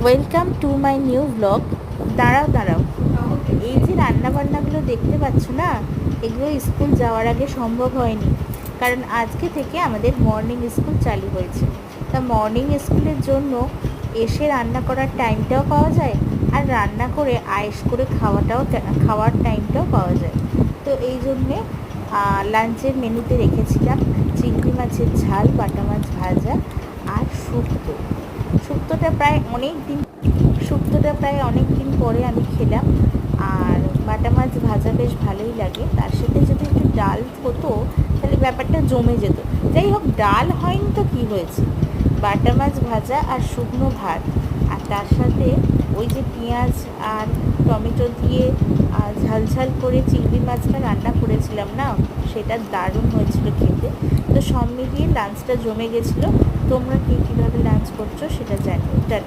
Welcome to my new blog. দাঁড়াও, এই যে রান্নাবান্নাগুলো দেখতে পাচ্ছ না, এগুলো স্কুল যাওয়ার আগে সম্ভব হয়নি, কারণ আজকে থেকে আমাদের মর্নিং স্কুল চালু হয়েছে। তা মর্নিং স্কুলের জন্য এসে রান্না করার টাইমটাও পাওয়া যায়, আর রান্না করে আয়েশ করে খাওয়ার টাইমটাও পাওয়া যায়। তো এই জন্যে লাঞ্চের মেনুতে রেখেছিলাম চিংড়ি মাছের ঝাল, বাটা মাছ ভাজা আর শুক্তোটা প্রায় অনেক দিন পরে আমি খেলাম। আর বাটা মাছ ভাজা বেশ ভালোই লাগে, তার সাথে যদি একটু ডাল হতো তাহলে ব্যাপারটা জমে যেত। যাই হোক, ডাল হয়নি তো কী হয়েছে, বাটা মাছ ভাজা আর শুকনো ভাত, আর তার সাথে ওই যে পেঁয়াজ আর টমেটো দিয়ে ঝাল করে চিংড়ি মাছটা রান্না করেছিলাম না, সেটা দারুণ হয়েছিল খেতে। তো সব মিলিয়ে লাঞ্চটা জমে গেছিলো। তোমরা কীভাবে লাঞ্চ করছো সেটা জানিও। টাটা।